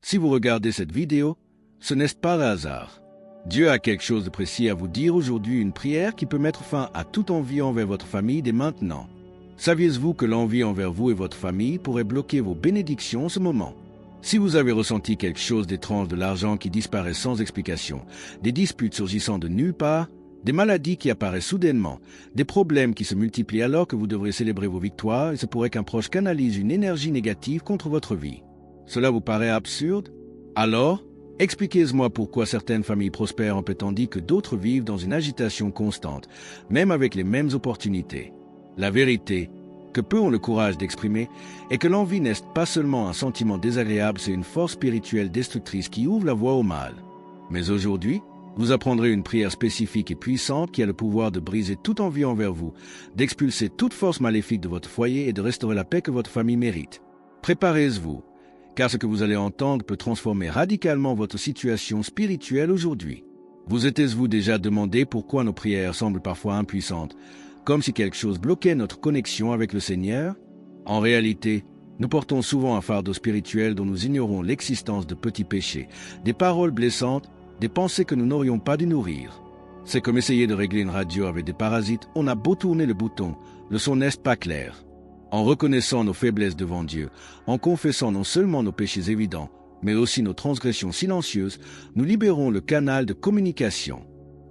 Si vous regardez cette vidéo, ce n'est pas un hasard. Dieu a quelque chose de précis à vous dire aujourd'hui, une prière qui peut mettre fin à toute envie envers votre famille dès maintenant. Saviez-vous que l'envie envers vous et votre famille pourrait bloquer vos bénédictions en ce moment? Si vous avez ressenti quelque chose d'étrange, de l'argent qui disparaît sans explication, des disputes surgissant de nulle part, des maladies qui apparaissent soudainement, des problèmes qui se multiplient alors que vous devrez célébrer vos victoires, il se pourrait qu'un proche canalise une énergie négative contre votre vie. Cela vous paraît absurde? Alors, expliquez-moi pourquoi certaines familles prospèrent en peu tandis que d'autres vivent dans une agitation constante, même avec les mêmes opportunités. La vérité, que peu ont le courage d'exprimer, est que l'envie n'est pas seulement un sentiment désagréable, c'est une force spirituelle destructrice qui ouvre la voie au mal. Mais aujourd'hui, vous apprendrez une prière spécifique et puissante qui a le pouvoir de briser toute envie envers vous, d'expulser toute force maléfique de votre foyer et de restaurer la paix que votre famille mérite. Préparez-vous, car ce que vous allez entendre peut transformer radicalement votre situation spirituelle aujourd'hui. Vous êtes-vous déjà demandé pourquoi nos prières semblent parfois impuissantes, comme si quelque chose bloquait notre connexion avec le Seigneur? En réalité, nous portons souvent un fardeau spirituel dont nous ignorons l'existence de petits péchés, des paroles blessantes, des pensées que nous n'aurions pas dû nourrir. C'est comme essayer de régler une radio avec des parasites, on a beau tourner le bouton, le son n'est pas clair. En reconnaissant nos faiblesses devant Dieu, en confessant non seulement nos péchés évidents, mais aussi nos transgressions silencieuses, nous libérons le canal de communication.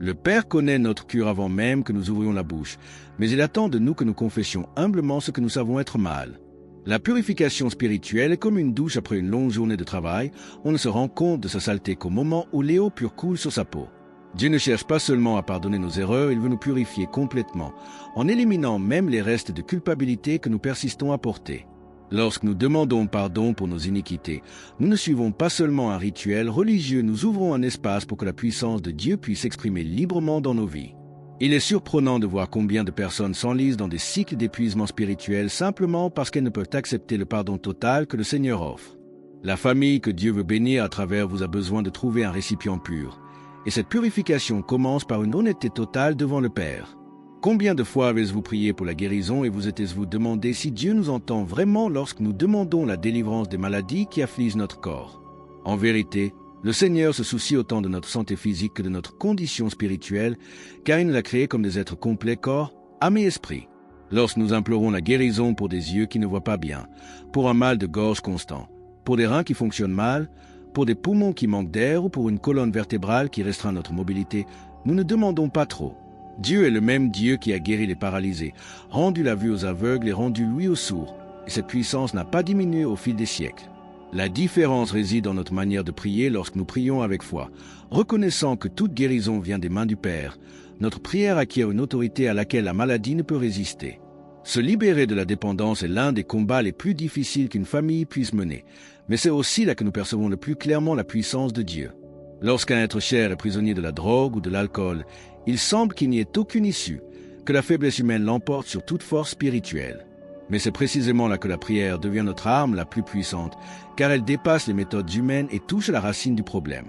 Le Père connaît notre cœur avant même que nous ouvrions la bouche, mais il attend de nous que nous confessions humblement ce que nous savons être mal. La purification spirituelle est comme une douche après une longue journée de travail. On ne se rend compte de sa saleté qu'au moment où l'eau pure coule sur sa peau. Dieu ne cherche pas seulement à pardonner nos erreurs, il veut nous purifier complètement, en éliminant même les restes de culpabilité que nous persistons à porter. Lorsque nous demandons pardon pour nos iniquités, nous ne suivons pas seulement un rituel religieux, nous ouvrons un espace pour que la puissance de Dieu puisse s'exprimer librement dans nos vies. Il est surprenant de voir combien de personnes s'enlisent dans des cycles d'épuisement spirituel simplement parce qu'elles ne peuvent accepter le pardon total que le Seigneur offre. La famille que Dieu veut bénir à travers vous a besoin de trouver un récipient pur. Et cette purification commence par une honnêteté totale devant le Père. Combien de fois avez-vous prié pour la guérison et vous êtes-vous demandé si Dieu nous entend vraiment lorsque nous demandons la délivrance des maladies qui affligent notre corps? En vérité, le Seigneur se soucie autant de notre santé physique que de notre condition spirituelle, car il nous a créés comme des êtres complets, corps, âme et esprit. Lorsque nous implorons la guérison pour des yeux qui ne voient pas bien, pour un mal de gorge constant, pour des reins qui fonctionnent mal, pour des poumons qui manquent d'air ou pour une colonne vertébrale qui restreint notre mobilité, nous ne demandons pas trop. Dieu est le même Dieu qui a guéri les paralysés, rendu la vue aux aveugles et rendu l'ouïe aux sourds, et cette puissance n'a pas diminué au fil des siècles. La différence réside dans notre manière de prier lorsque nous prions avec foi. Reconnaissant que toute guérison vient des mains du Père, notre prière acquiert une autorité à laquelle la maladie ne peut résister. Se libérer de la dépendance est l'un des combats les plus difficiles qu'une famille puisse mener, mais c'est aussi là que nous percevons le plus clairement la puissance de Dieu. Lorsqu'un être cher est prisonnier de la drogue ou de l'alcool, il semble qu'il n'y ait aucune issue, que la faiblesse humaine l'emporte sur toute force spirituelle. Mais c'est précisément là que la prière devient notre arme la plus puissante, car elle dépasse les méthodes humaines et touche à la racine du problème.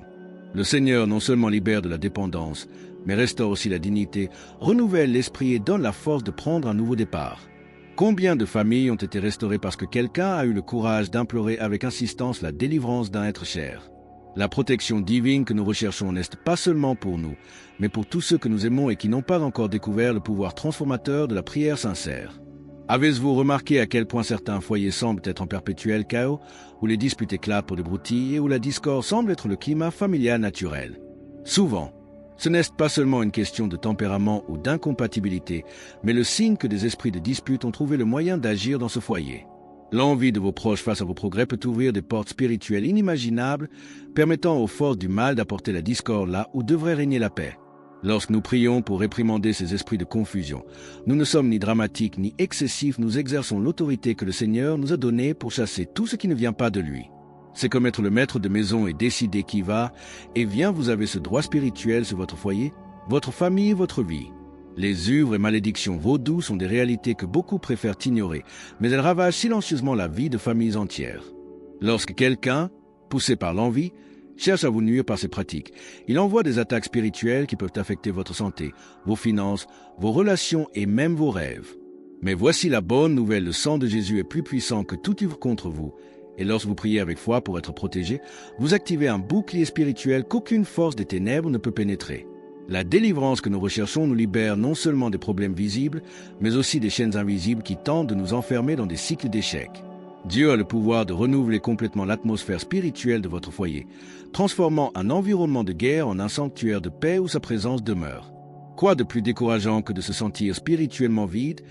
Le Seigneur non seulement libère de la dépendance, mais restaure aussi la dignité, renouvelle l'esprit et donne la force de prendre un nouveau départ. Combien de familles ont été restaurées parce que quelqu'un a eu le courage d'implorer avec insistance la délivrance d'un être cher? La protection divine que nous recherchons n'est pas seulement pour nous, mais pour tous ceux que nous aimons et qui n'ont pas encore découvert le pouvoir transformateur de la prière sincère. Avez-vous remarqué à quel point certains foyers semblent être en perpétuel chaos, où les disputes éclatent pour des broutilles et où la discorde semble être le climat familial naturel? Souvent, ce n'est pas seulement une question de tempérament ou d'incompatibilité, mais le signe que des esprits de dispute ont trouvé le moyen d'agir dans ce foyer. L'envie de vos proches face à vos progrès peut ouvrir des portes spirituelles inimaginables, permettant aux forces du mal d'apporter la discorde là où devrait régner la paix. Lorsque nous prions pour réprimander ces esprits de confusion, nous ne sommes ni dramatiques ni excessifs, nous exerçons l'autorité que le Seigneur nous a donnée pour chasser tout ce qui ne vient pas de lui. C'est comme être le maître de maison et décider qui va et vient, vous avez ce droit spirituel sur votre foyer, votre famille et votre vie. Les œuvres et malédictions vaudou sont des réalités que beaucoup préfèrent ignorer, mais elles ravagent silencieusement la vie de familles entières. Lorsque quelqu'un, poussé par l'envie, cherche à vous nuire par ses pratiques, il envoie des attaques spirituelles qui peuvent affecter votre santé, vos finances, vos relations et même vos rêves. Mais voici la bonne nouvelle, le sang de Jésus est plus puissant que tout ivre contre vous, Et lorsque vous priez avec foi pour être protégé, vous activez un bouclier spirituel qu'aucune force des ténèbres ne peut pénétrer. La délivrance que nous recherchons nous libère non seulement des problèmes visibles, mais aussi des chaînes invisibles qui tentent de nous enfermer dans des cycles d'échecs. Dieu a le pouvoir de renouveler complètement l'atmosphère spirituelle de votre foyer, transformant un environnement de guerre en un sanctuaire de paix où sa présence demeure. Quoi de plus décourageant que de se sentir spirituellement vide,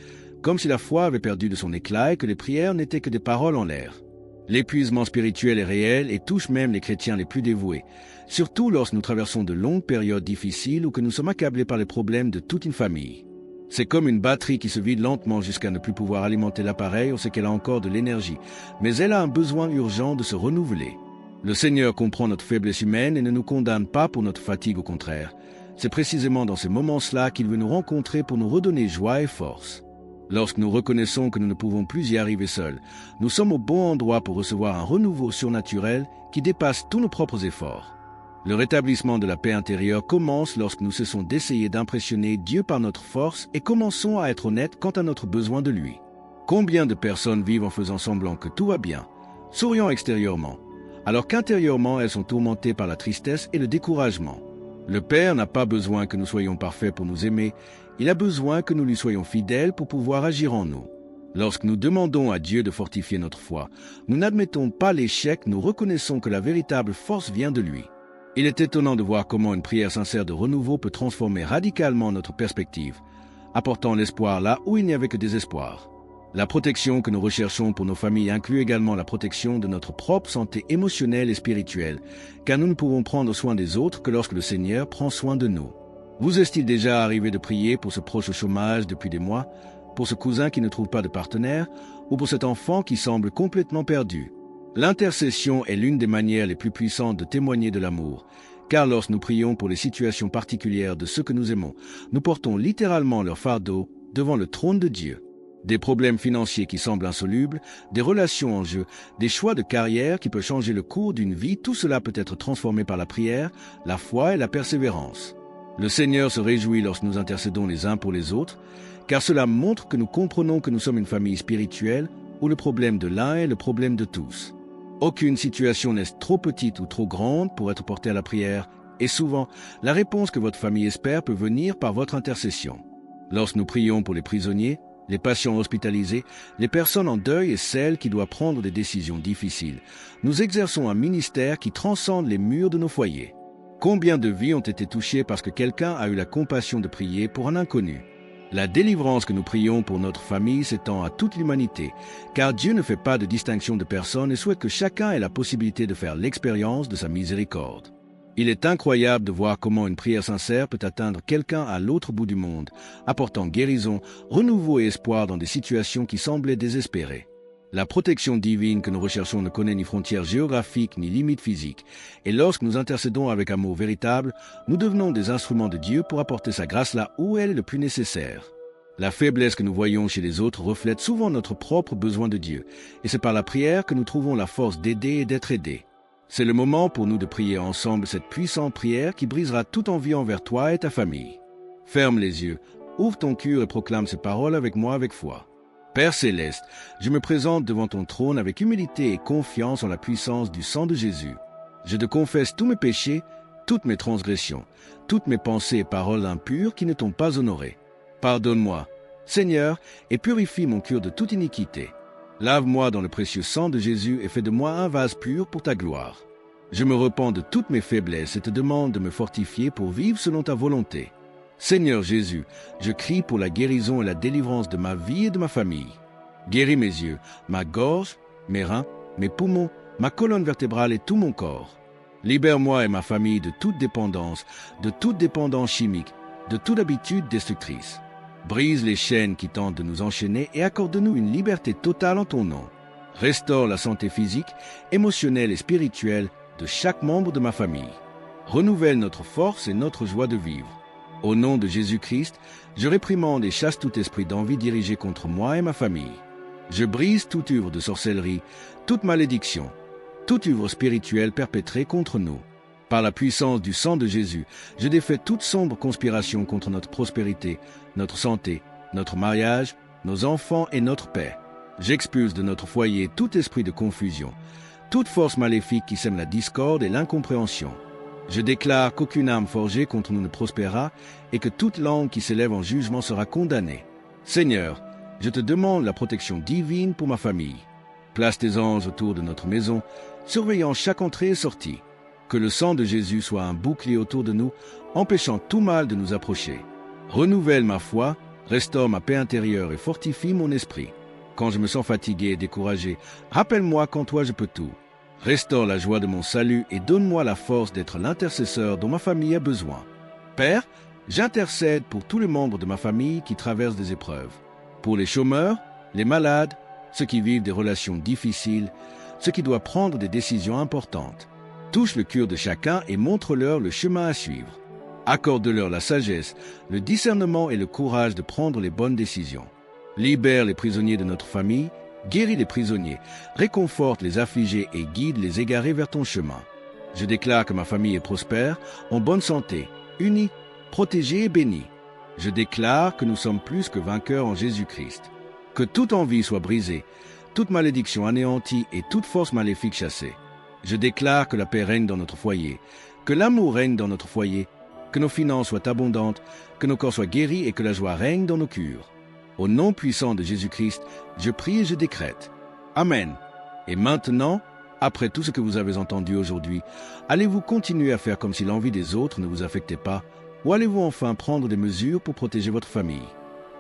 comme si la foi avait perdu de son éclat et que les prières n'étaient que des paroles en l'air. L'épuisement spirituel est réel et touche même les chrétiens les plus dévoués, surtout lorsque nous traversons de longues périodes difficiles ou que nous sommes accablés par les problèmes de toute une famille. C'est comme une batterie qui se vide lentement jusqu'à ne plus pouvoir alimenter l'appareil. On sait qu'elle a encore de l'énergie, mais elle a un besoin urgent de se renouveler. Le Seigneur comprend notre faiblesse humaine et ne nous condamne pas pour notre fatigue, au contraire. C'est précisément dans ces moments-là qu'il veut nous rencontrer pour nous redonner joie et force. Lorsque nous reconnaissons que nous ne pouvons plus y arriver seuls, nous sommes au bon endroit pour recevoir un renouveau surnaturel qui dépasse tous nos propres efforts. Le rétablissement de la paix intérieure commence lorsque nous cessons d'essayer d'impressionner Dieu par notre force et commençons à être honnêtes quant à notre besoin de lui. Combien de personnes vivent en faisant semblant que tout va bien, souriant extérieurement, alors qu'intérieurement elles sont tourmentées par la tristesse et le découragement. Le Père n'a pas besoin que nous soyons parfaits pour nous aimer, il a besoin que nous lui soyons fidèles pour pouvoir agir en nous. Lorsque nous demandons à Dieu de fortifier notre foi, nous n'admettons pas l'échec, nous reconnaissons que la véritable force vient de lui. Il est étonnant de voir comment une prière sincère de renouveau peut transformer radicalement notre perspective, apportant l'espoir là où il n'y avait que désespoir. La protection que nous recherchons pour nos familles inclut également la protection de notre propre santé émotionnelle et spirituelle, car nous ne pouvons prendre soin des autres que lorsque le Seigneur prend soin de nous. Vous est-il déjà arrivé de prier pour ce proche au chômage depuis des mois, pour ce cousin qui ne trouve pas de partenaire, ou pour cet enfant qui semble complètement perdu? L'intercession est l'une des manières les plus puissantes de témoigner de l'amour, car lorsque nous prions pour les situations particulières de ceux que nous aimons, nous portons littéralement leur fardeau devant le trône de Dieu. Des problèmes financiers qui semblent insolubles, des relations en jeu, des choix de carrière qui peuvent changer le cours d'une vie, tout cela peut être transformé par la prière, la foi et la persévérance. Le Seigneur se réjouit lorsque nous intercédons les uns pour les autres, car cela montre que nous comprenons que nous sommes une famille spirituelle où le problème de l'un est le problème de tous. Aucune situation n'est trop petite ou trop grande pour être portée à la prière, et souvent, la réponse que votre famille espère peut venir par votre intercession. Lorsque nous prions pour les prisonniers, les patients hospitalisés, les personnes en deuil et celles qui doivent prendre des décisions difficiles, nous exerçons un ministère qui transcende les murs de nos foyers. Combien de vies ont été touchées parce que quelqu'un a eu la compassion de prier pour un inconnu? La délivrance que nous prions pour notre famille s'étend à toute l'humanité, car Dieu ne fait pas de distinction de personnes et souhaite que chacun ait la possibilité de faire l'expérience de sa miséricorde. Il est incroyable de voir comment une prière sincère peut atteindre quelqu'un à l'autre bout du monde, apportant guérison, renouveau et espoir dans des situations qui semblaient désespérées. La protection divine que nous recherchons ne connaît ni frontières géographiques ni limites physiques, et lorsque nous intercédons avec amour véritable, nous devenons des instruments de Dieu pour apporter sa grâce là où elle est le plus nécessaire. La faiblesse que nous voyons chez les autres reflète souvent notre propre besoin de Dieu, et c'est par la prière que nous trouvons la force d'aider et d'être aidés. C'est le moment pour nous de prier ensemble cette puissante prière qui brisera toute envie envers toi et ta famille. Ferme les yeux, ouvre ton cœur et proclame ces paroles avec moi avec foi. Père céleste, je me présente devant ton trône avec humilité et confiance en la puissance du sang de Jésus. Je te confesse tous mes péchés, toutes mes transgressions, toutes mes pensées et paroles impures qui ne t'ont pas honoré. Pardonne-moi, Seigneur, et purifie mon cœur de toute iniquité. Lave-moi dans le précieux sang de Jésus et fais de moi un vase pur pour ta gloire. Je me repens de toutes mes faiblesses et te demande de me fortifier pour vivre selon ta volonté. Seigneur Jésus, je crie pour la guérison et la délivrance de ma vie et de ma famille. Guéris mes yeux, ma gorge, mes reins, mes poumons, ma colonne vertébrale et tout mon corps. Libère-moi et ma famille de toute dépendance chimique, de toute habitude destructrice. Brise les chaînes qui tentent de nous enchaîner et accorde-nous une liberté totale en ton nom. Restaure la santé physique, émotionnelle et spirituelle de chaque membre de ma famille. Renouvelle notre force et notre joie de vivre. Au nom de Jésus-Christ, je réprimande et chasse tout esprit d'envie dirigé contre moi et ma famille. Je brise toute œuvre de sorcellerie, toute malédiction, toute œuvre spirituelle perpétrée contre nous. Par la puissance du sang de Jésus, je défais toute sombre conspiration contre notre prospérité, notre santé, notre mariage, nos enfants et notre paix. J'expulse de notre foyer tout esprit de confusion, toute force maléfique qui sème la discorde et l'incompréhension. Je déclare qu'aucune arme forgée contre nous ne prospérera et que toute langue qui s'élève en jugement sera condamnée. Seigneur, je te demande la protection divine pour ma famille. Place tes anges autour de notre maison, surveillant chaque entrée et sortie. Que le sang de Jésus soit un bouclier autour de nous, empêchant tout mal de nous approcher. Renouvelle ma foi, restaure ma paix intérieure et fortifie mon esprit. Quand je me sens fatigué et découragé, rappelle-moi qu'en toi je peux tout. Restaure la joie de mon salut et donne-moi la force d'être l'intercesseur dont ma famille a besoin. Père, j'intercède pour tous les membres de ma famille qui traversent des épreuves. Pour les chômeurs, les malades, ceux qui vivent des relations difficiles, ceux qui doivent prendre des décisions importantes. Touche le cœur de chacun et montre-leur le chemin à suivre. Accorde-leur la sagesse, le discernement et le courage de prendre les bonnes décisions. Libère les prisonniers de notre famille, guéris les prisonniers, réconforte les affligés et guide les égarés vers ton chemin. Je déclare que ma famille est prospère, en bonne santé, unie, protégée et bénie. Je déclare que nous sommes plus que vainqueurs en Jésus-Christ. Que toute envie soit brisée, toute malédiction anéantie et toute force maléfique chassée. Je déclare que la paix règne dans notre foyer, que l'amour règne dans notre foyer, que nos finances soient abondantes, que nos corps soient guéris et que la joie règne dans nos cœurs. Au nom puissant de Jésus-Christ, je prie et je décrète. Amen. Et maintenant, après tout ce que vous avez entendu aujourd'hui, allez-vous continuer à faire comme si l'envie des autres ne vous affectait pas, ou allez-vous enfin prendre des mesures pour protéger votre famille?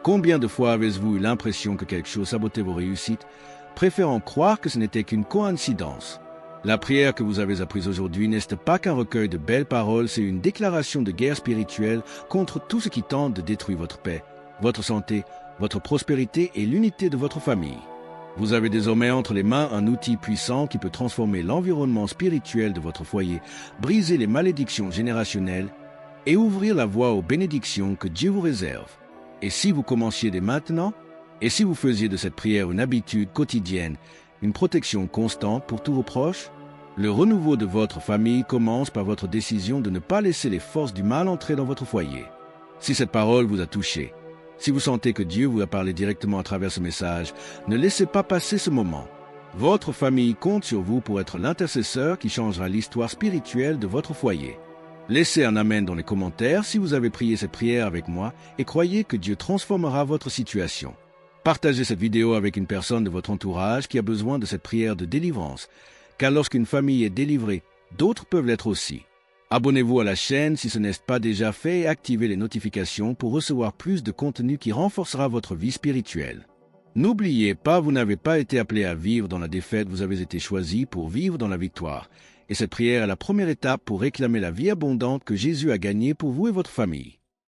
Combien de fois avez-vous eu l'impression que quelque chose sabotait vos réussites, préférant croire que ce n'était qu'une coïncidence? La prière que vous avez apprise aujourd'hui n'est pas qu'un recueil de belles paroles, c'est une déclaration de guerre spirituelle contre tout ce qui tente de détruire votre paix, votre santé, votre prospérité et l'unité de votre famille. Vous avez désormais entre les mains un outil puissant qui peut transformer l'environnement spirituel de votre foyer, briser les malédictions générationnelles et ouvrir la voie aux bénédictions que Dieu vous réserve. Et si vous commenciez dès maintenant, et si vous faisiez de cette prière une habitude quotidienne, une protection constante pour tous vos proches, le renouveau de votre famille commence par votre décision de ne pas laisser les forces du mal entrer dans votre foyer. Si cette parole vous a touché, si vous sentez que Dieu vous a parlé directement à travers ce message, ne laissez pas passer ce moment. Votre famille compte sur vous pour être l'intercesseur qui changera l'histoire spirituelle de votre foyer. Laissez un amen dans les commentaires si vous avez prié cette prière avec moi et croyez que Dieu transformera votre situation. Partagez cette vidéo avec une personne de votre entourage qui a besoin de cette prière de délivrance, car lorsqu'une famille est délivrée, d'autres peuvent l'être aussi. Abonnez-vous à la chaîne si ce n'est pas déjà fait et activez les notifications pour recevoir plus de contenu qui renforcera votre vie spirituelle. N'oubliez pas, vous n'avez pas été appelé à vivre dans la défaite, vous avez été choisi pour vivre dans la victoire. Et cette prière est la première étape pour réclamer la vie abondante que Jésus a gagnée pour vous et votre famille.